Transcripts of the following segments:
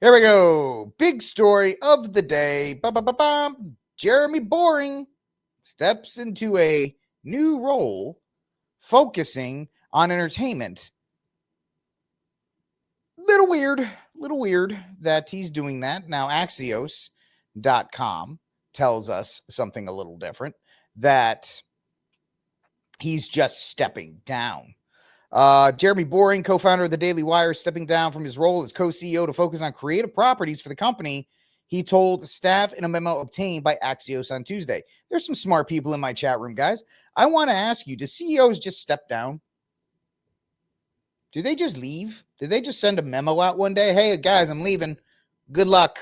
Here we go. Big story of the day. Ba-ba-ba-bam. Jeremy Boring steps into a new role focusing on entertainment. Little weird that he's doing that. Now, Axios.com tells us something a little different, that he's just stepping down. Jeremy Boring, co-founder of the Daily Wire, stepping down from his role as co-CEO to focus on creative properties for the company. He told staff in a memo obtained by Axios on Tuesday. There's some smart people in my chat room, guys. I want to ask you, do CEOs just step down? Do they just leave? Did they just send a memo out one day? Hey, guys, I'm leaving. Good luck.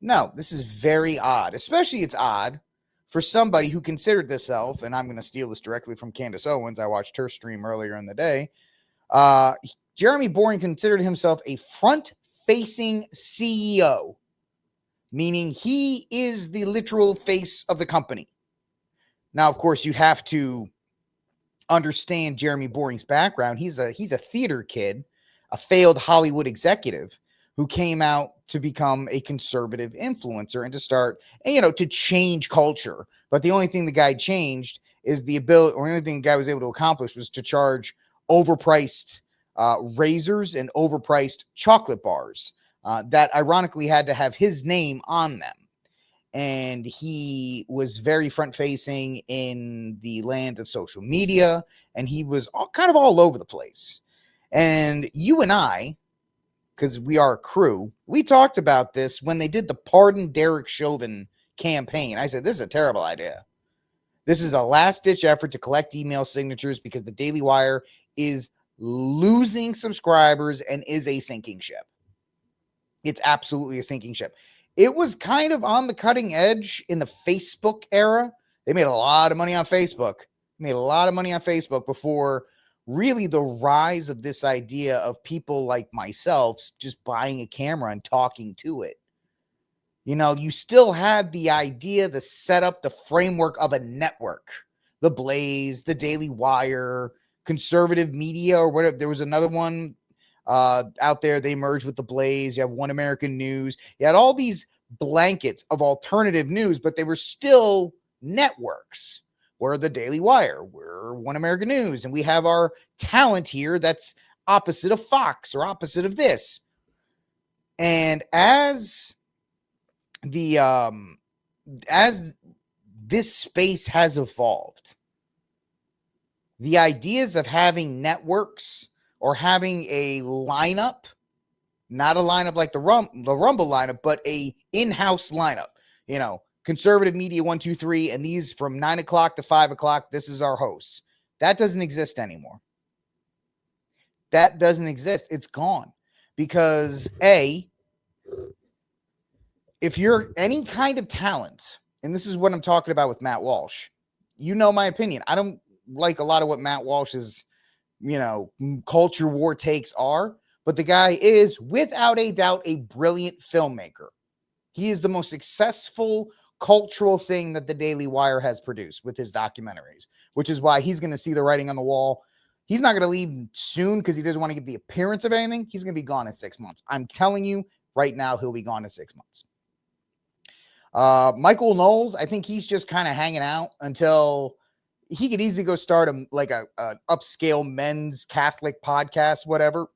No, this is very odd. Especially it's odd for somebody who considered themselves, and I'm going to steal this directly from Candace Owens. I watched her stream earlier in the day. Jeremy Boring considered himself a front-facing CEO, meaning he is the literal face of the company. Now, of course, you have to understand Jeremy Boring's background. He's a theater kid, a failed Hollywood executive who came out to become a conservative influencer and to start, to change culture. But the only thing the guy changed is the ability, or the only thing the guy was able to accomplish was to charge overpriced razors and overpriced chocolate bars that ironically had to have his name on them. And he was very front facing in the land of social media, and he was kind of all over the place. And you and I, because we are a crew, we talked about this when they did the Pardon Derek Chauvin campaign. I said, this is a terrible idea. This is a last-ditch effort to collect email signatures because the Daily Wire is losing subscribers and is a sinking ship. It's absolutely a sinking ship. It was kind of on the cutting edge in the Facebook era. They made a lot of money on Facebook. Before really the rise of this idea of people like myself just buying a camera and talking to it. You still had the idea, the setup, the framework of a network. The Blaze, the Daily Wire, conservative media, or whatever. There was another one out there. They merged with the Blaze. You have One American News. You had all these blankets of alternative news, but they were still networks. We're the Daily Wire. We're One American News. And we have our talent here that's opposite of Fox or opposite of this. And as this space has evolved, the ideas of having networks or having a lineup, not a lineup like the Rumble lineup, but a in-house lineup, conservative media 1, 2, 3, and these from 9 o'clock to 5 o'clock, this is our hosts. That doesn't exist anymore. That doesn't exist. It's gone. Because if you're any kind of talent, and this is what I'm talking about with Matt Walsh, my opinion. I don't like a lot of what Matt Walsh's, culture war takes are, but the guy is, without a doubt, a brilliant filmmaker. He is the most successful cultural thing that the Daily Wire has produced with his documentaries, which is why he's going to see the writing on the wall. He's not going to leave soon because he doesn't want to give the appearance of anything. He's going to be gone in 6 months. I'm telling you right now, he'll be gone in 6 months. Michael Knowles, I think he's just kind of hanging out until he could easily go start an upscale men's Catholic podcast, whatever,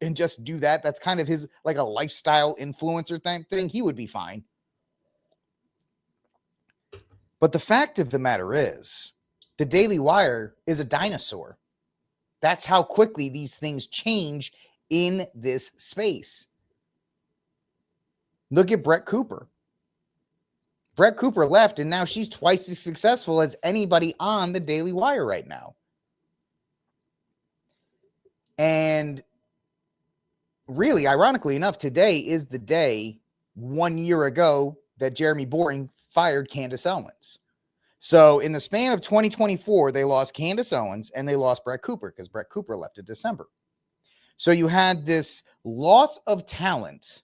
and just do that. That's kind of his, like a lifestyle influencer thing. He would be fine. But the fact of the matter is, the Daily Wire is a dinosaur. That's how quickly these things change in this space. Look at Brett Cooper. Brett Cooper left, and now she's twice as successful as anybody on the Daily Wire right now. And really, ironically enough, today is the day 1 year ago that Jeremy Boring fired Candace Owens. So in the span of 2024, they lost Candace Owens and they lost Brett Cooper because Brett Cooper left in December. So you had this loss of talent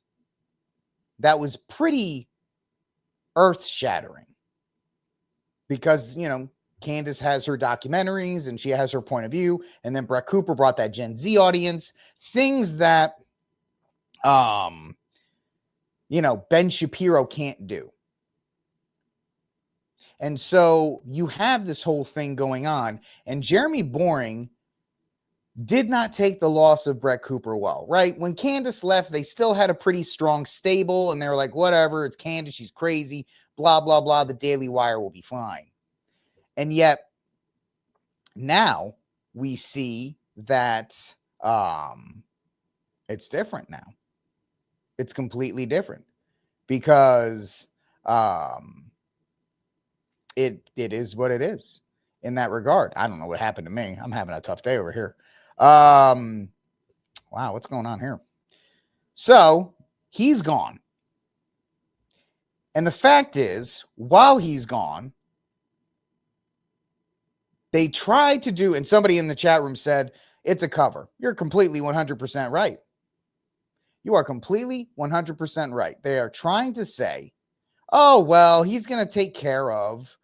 that was pretty earth-shattering because, Candace has her documentaries and she has her point of view, and then Brett Cooper brought that Gen Z audience, things that Ben Shapiro can't do. And so you have this whole thing going on, and Jeremy Boring did not take the loss of Brett Cooper well, right? When Candace left, they still had a pretty strong stable, and they were like, whatever, it's Candace, she's crazy, blah, blah, blah, the Daily Wire will be fine. And yet, now we see that it's different now. It's completely different because it is what it is in that regard. I don't know what happened to me. I'm having a tough day over here. Wow, what's going on here? So he's gone. And the fact is, while he's gone, they tried to do, and somebody in the chat room said, it's a cover. You're completely 100% right. You are completely 100% right. They are trying to say, oh, well, he's going to take care of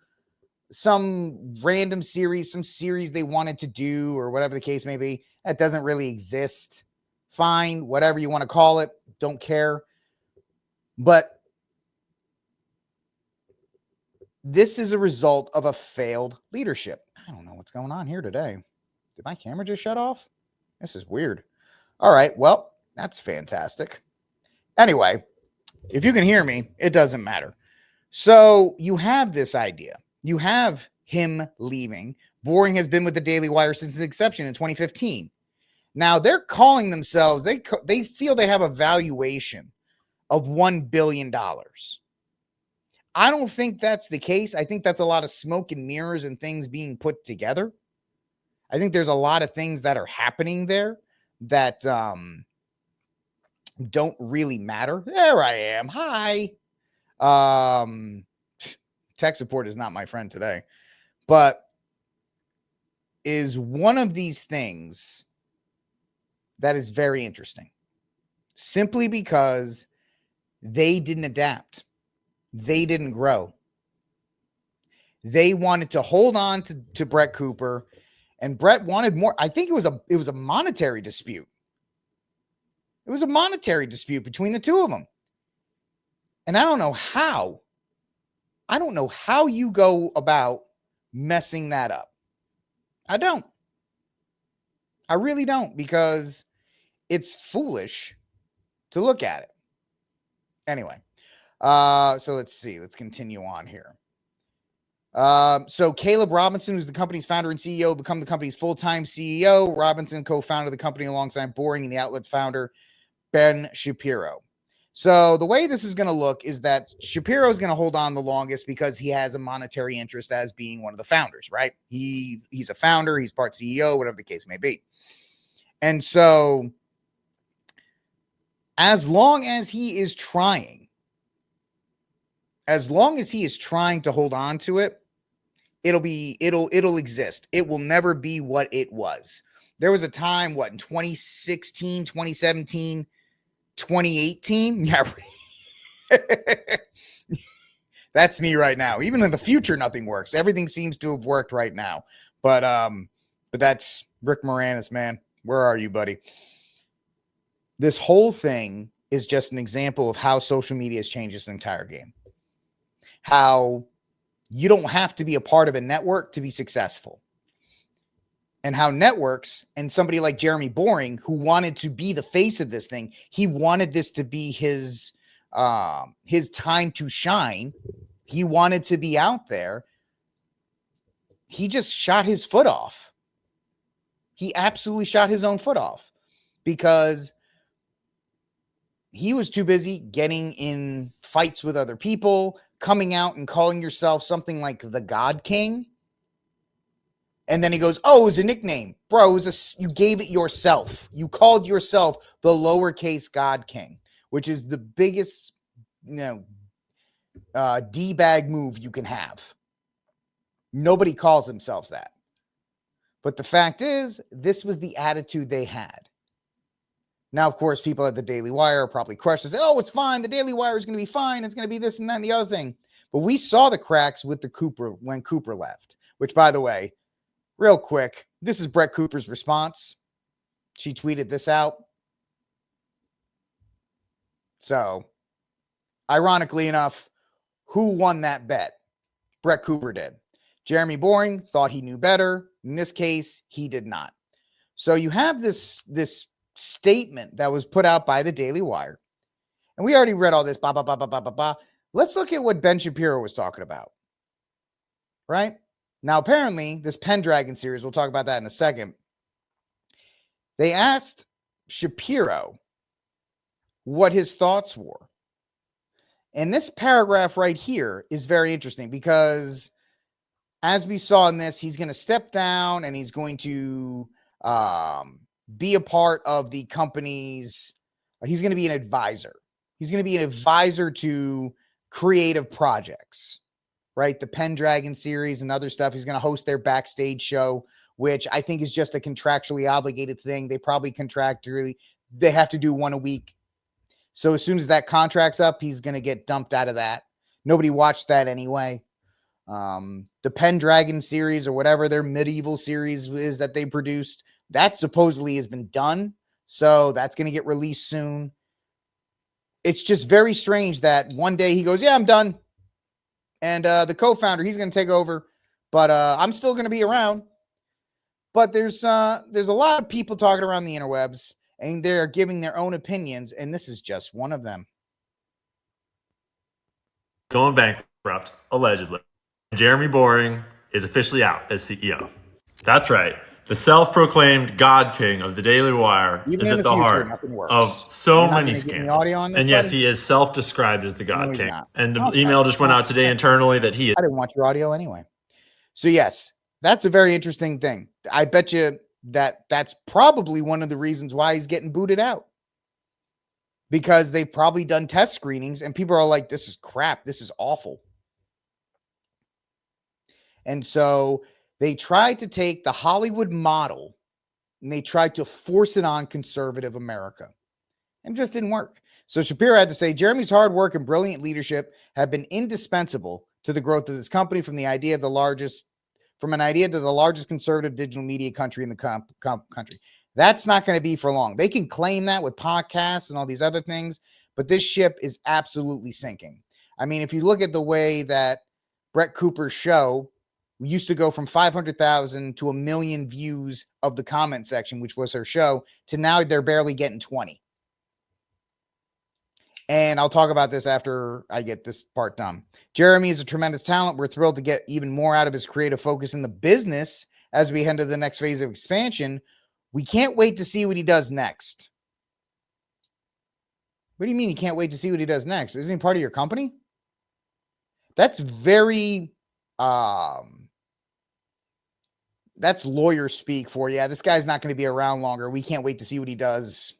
some random series, some series they wanted to do or whatever the case may be. That doesn't really exist. Fine, whatever you want to call it. Don't care. But this is a result of a failed leadership. I don't know what's going on here today. Did my camera just shut off? This is weird. All right, well, that's fantastic. Anyway, if you can hear me, it doesn't matter. So you have this idea. You have him leaving. Boring has been with the Daily Wire since its inception in 2015. Now they're calling themselves, they feel they have a valuation of $1 billion. I don't think that's the case. I think that's a lot of smoke and mirrors and things being put together. I think there's a lot of things that are happening there that don't really matter. There I am. Hi. Tech support is not my friend today, but is one of these things that is very interesting simply because they didn't adapt. They didn't grow. They wanted to hold on to Brett Cooper, and Brett wanted more. I think it was a monetary dispute. It was a monetary dispute between the two of them. And I don't know how you go about messing that up. I don't. I really don't, because it's foolish to look at it. Anyway, so let's see. Let's continue on here. So Caleb Robinson, who's the company's founder and CEO, become the company's full-time CEO. Robinson co-founded the company alongside Boring and the outlet's founder, Ben Shapiro. So the way this is going to look is that Shapiro is going to hold on the longest because he has a monetary interest as being one of the founders, right? He's a founder, he's part CEO, whatever the case may be. And so as long as he is trying to hold on to it, it'll exist. It will never be what it was. There was a time, in 2016, 2017, 2018? Yeah. That's me right now. Even in the future, nothing works. Everything seems to have worked right now. But that's Rick Moranis, man. Where are you, buddy? This whole thing is just an example of how social media has changed this entire game. How you don't have to be a part of a network to be successful. And how networks and somebody like Jeremy Boring, who wanted to be the face of this thing, he wanted this to be his time to shine. He wanted to be out there. He just shot his foot off. He absolutely shot his own foot off because he was too busy getting in fights with other people, coming out and calling yourself something like the God King. And then he goes, oh, it was a nickname. Bro, you gave it yourself. You called yourself the lowercase God King, which is the biggest, D-bag move you can have. Nobody calls themselves that. But the fact is, this was the attitude they had. Now, of course, people at the Daily Wire are probably crushed and say, oh, it's fine. The Daily Wire is going to be fine. It's going to be this and that and the other thing. But we saw the cracks with when Cooper left, which, by the way, real quick, this is Brett Cooper's response. She tweeted this out. So, ironically enough, who won that bet? Brett Cooper did. Jeremy Boring thought he knew better. In this case, he did not. So you have this statement that was put out by the Daily Wire. And we already read all this. Let's look at what Ben Shapiro was talking about. Right? Now, apparently, this Pendragon series, we'll talk about that in a second. They asked Shapiro what his thoughts were. And this paragraph right here is very interesting because as we saw in this, he's going to step down and he's going to be a part of the company's, he's going to be an advisor. He's going to be an advisor to creative projects, right? The Pendragon series and other stuff. He's going to host their backstage show, which I think is just a contractually obligated thing. They probably they have to do one a week. So as soon as that contract's up, he's going to get dumped out of that. Nobody watched that anyway. The Pendragon series or whatever their medieval series is that they produced, that supposedly has been done. So that's going to get released soon. It's just very strange that one day he goes, yeah, I'm done. And the co-founder, he's going to take over, but I'm still going to be around. But there's a lot of people talking around the interwebs and they're giving their own opinions. And this is just one of them. Going bankrupt, allegedly. Jeremy Boring is officially out as CEO. That's right. The self-proclaimed God King of the Daily Wire is at the heart of so many scandals. And yes, he is self-described as the God King. And the email just went out today internally that he is. I didn't want your audio anyway. So yes, that's a very interesting thing. I bet you that's probably one of the reasons why he's getting booted out. Because they've probably done test screenings and people are like, this is crap. This is awful. And so they tried to take the Hollywood model and they tried to force it on conservative America. And it just didn't work. So Shapiro had to say, Jeremy's hard work and brilliant leadership have been indispensable to the growth of this company from an idea to the largest conservative digital media country in the country. That's not going to be for long. They can claim that with podcasts and all these other things, but this ship is absolutely sinking. I mean, if you look at the way that Brett Cooper's show used to go from 500,000 to 1 million views of the comment section, which was her show, to now they're barely getting 20. And I'll talk about this after I get this part done. Jeremy is a tremendous talent. We're thrilled to get even more out of his creative focus in the business as we head to the next phase of expansion. We can't wait to see what he does next. What do you mean you can't wait to see what he does next? Isn't he part of your company? That's very, that's lawyer speak for, yeah, this guy's not going to be around longer. We can't wait to see what he does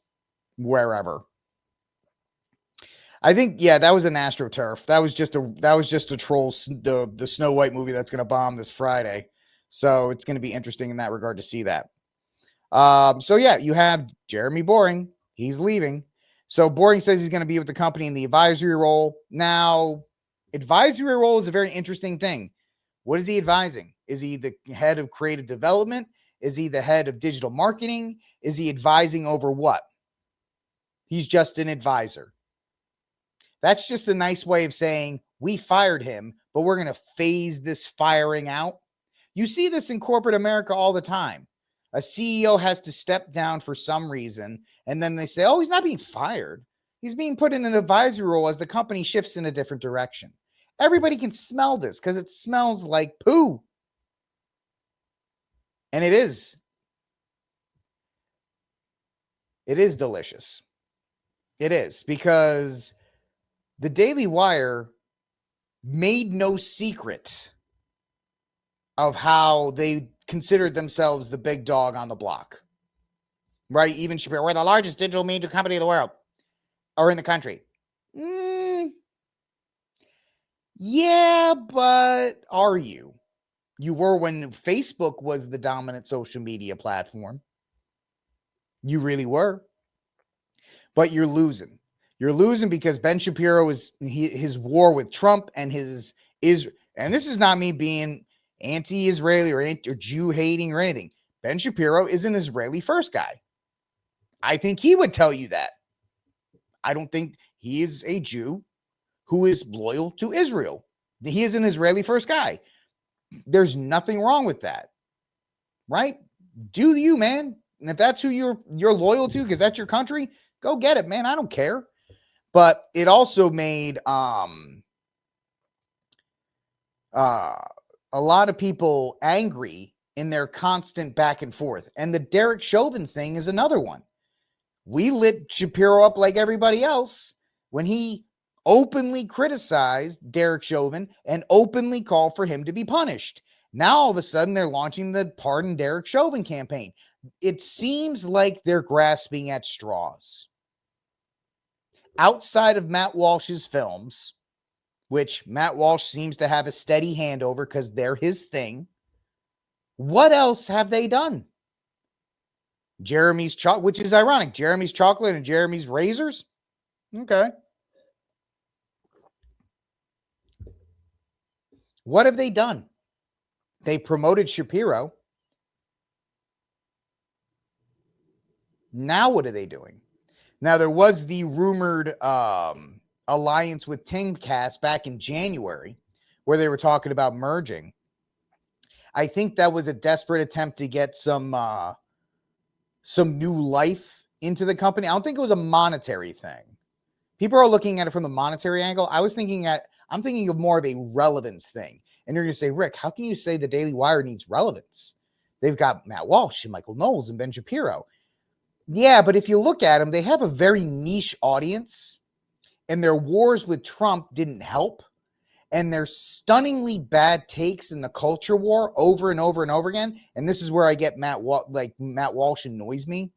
wherever. I think, yeah, that was an AstroTurf. That was just a troll, the Snow White movie that's going to bomb this Friday. So it's going to be interesting in that regard to see that. So yeah, you have Jeremy Boring. He's leaving. So Boring says he's going to be with the company in the advisory role. Now, advisory role is a very interesting thing. What is he advising? Is he the head of creative development? Is he the head of digital marketing? Is he advising over what? He's just an advisor. That's just a nice way of saying we fired him, but we're going to phase this firing out. You see this in corporate America all the time. A CEO has to step down for some reason, and then they say, oh, he's not being fired. He's being put in an advisory role as the company shifts in a different direction. Everybody can smell this because it smells like poo. And it is. It is delicious. It is, because the Daily Wire made no secret of how they considered themselves the big dog on the block. Right? Even Shapiro, we're the largest digital media company in the world or in the country. Yeah, but are you? You were when Facebook was the dominant social media platform. You really were. But you're losing. You're losing because Ben Shapiro is his war with Trump and and this is not me being anti-Israeli or Jew hating or anything. Ben Shapiro is an Israeli first guy. I think he would tell you that. I don't think He is a Jew who is loyal to Israel. He is an Israeli first guy. There's nothing wrong with that, right? Do you, man? And if that's who you're loyal to, because that's your country, go get it, man. I don't care. But it also made a lot of people angry in their constant back and forth. And the Derek Chauvin thing is another one. We lit Shapiro up like everybody else when he openly criticized Derek Chauvin and openly called for him to be punished. Now, all of a sudden, they're launching the Pardon Derek Chauvin campaign. It seems like they're grasping at straws. Outside of Matt Walsh's films, which Matt Walsh seems to have a steady hand over because they're his thing, what else have they done? Jeremy's chocolate, which is ironic. Jeremy's chocolate and Jeremy's razors. Okay. What have they done? They promoted Shapiro. Now what are they doing? Now there was the rumored alliance with Timcast back in January where they were talking about merging. I think that was a desperate attempt to get some new life into the company. I don't think it was a monetary thing. People are looking at it from the monetary angle. I'm thinking of more of a relevance thing. And you're going to say, Rick, how can you say the Daily Wire needs relevance? They've got Matt Walsh and Michael Knowles and Ben Shapiro. Yeah, but if you look at them, they have a very niche audience, and their wars with Trump didn't help. And their stunningly bad takes in the culture war over and over and over again. And this is where I get Matt Walsh annoys me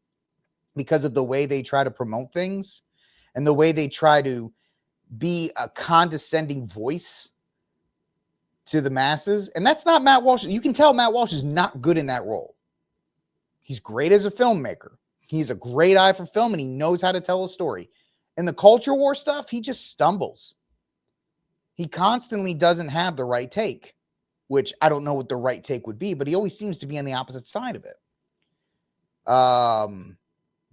because of the way they try to promote things and the way they try to be a condescending voice to the masses. And that's not Matt Walsh. You can tell Matt Walsh is not good in that role. He's great as a filmmaker. He's a great eye for film, and he knows how to tell a story. In the culture war stuff, he just stumbles. He constantly doesn't have the right take, which I don't know what the right take would be, but he always seems to be on the opposite side of it.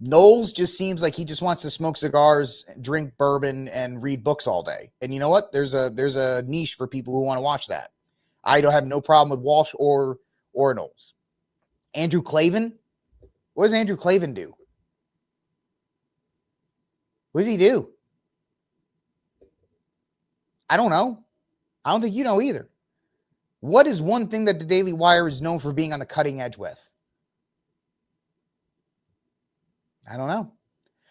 Knowles just seems like he just wants to smoke cigars, drink bourbon, and read books all day. And you know what? There's a niche for people who want to watch that. I don't have no problem with Walsh or Knowles. Andrew Klavan? What does Andrew Klavan do? What does he do? I don't know. I don't think you know either. What is one thing that the Daily Wire is known for being on the cutting edge with? I don't know.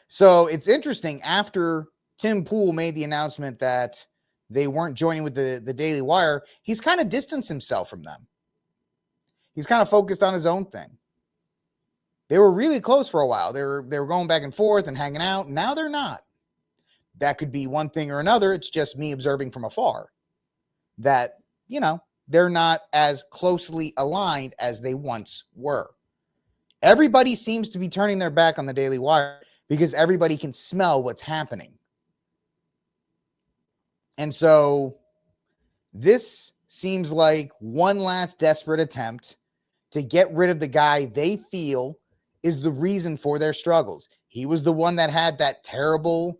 So it's interesting. After Tim Pool made the announcement that they weren't joining with the Daily Wire, he's kind of distanced himself from them. He's kind of focused on his own thing. They were really close for a while. They were going back and forth and hanging out. Now they're not. That could be one thing or another. It's just me observing from afar that, they're not as closely aligned as they once were. Everybody seems to be turning their back on the Daily Wire because everybody can smell what's happening. And so this seems like one last desperate attempt to get rid of the guy they feel is the reason for their struggles. He was the one that had that terrible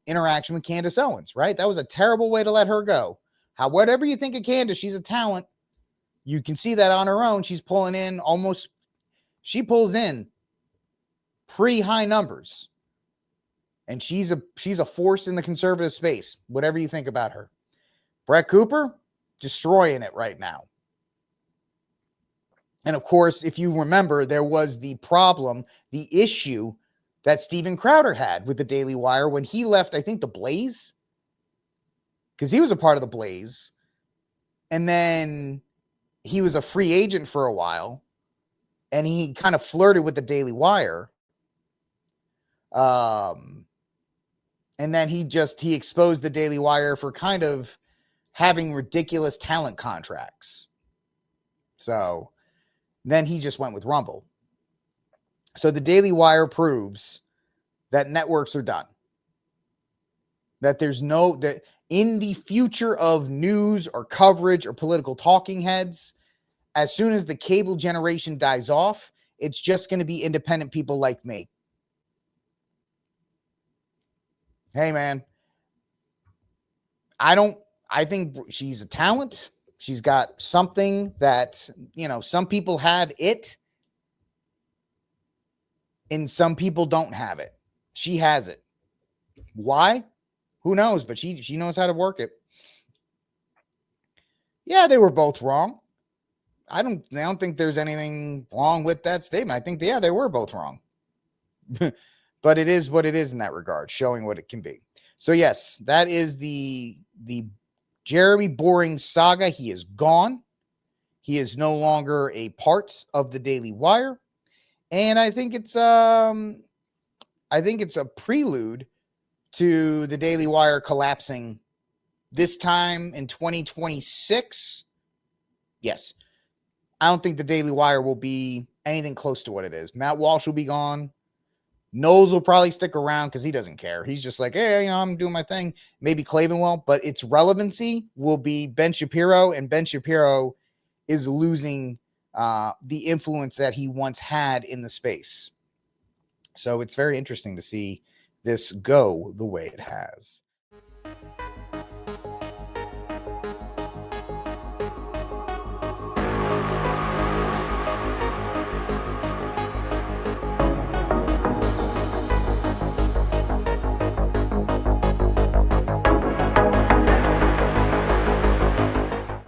interaction with Candace Owens, right? That was a terrible way to let her go. Whatever you think of Candace, she's a talent. You can see that on her own. She pulls in pretty high numbers. And she's a force in the conservative space, whatever you think about her. Brett Cooper, destroying it right now. And of course, if you remember, there was the issue that Steven Crowder had with the Daily Wire when he left, I think, the Blaze, because he was a part of the Blaze. And then he was a free agent for a while, and he kind of flirted with the Daily Wire. And then he exposed the Daily Wire for kind of having ridiculous talent contracts. So then he just went with Rumble. So the Daily Wire proves that networks are done. That that in the future of news or coverage or political talking heads, as soon as the cable generation dies off, it's just going to be independent people like me. Hey, man. I think she's a talent. She's got something that, some people have it and some people don't have it. She has it. Why? Who knows? But she knows how to work it. Yeah, they were both wrong. I don't think there's anything wrong with that statement. I think, they were both wrong. But it is what it is in that regard, showing what it can be. So yes, that is the Jeremy Boring saga. He is gone. He is no longer a part of the Daily Wire. And I think it's a prelude to the Daily Wire collapsing this time in 2026. Yes. I don't think the Daily Wire will be anything close to what it is. Matt Walsh will be gone. Knowles will probably stick around because he doesn't care. He's just like, hey, I'm doing my thing. Maybe Klavan will, but its relevancy will be Ben Shapiro, and Ben Shapiro is losing the influence that he once had in the space. So it's very interesting to see this go the way it has.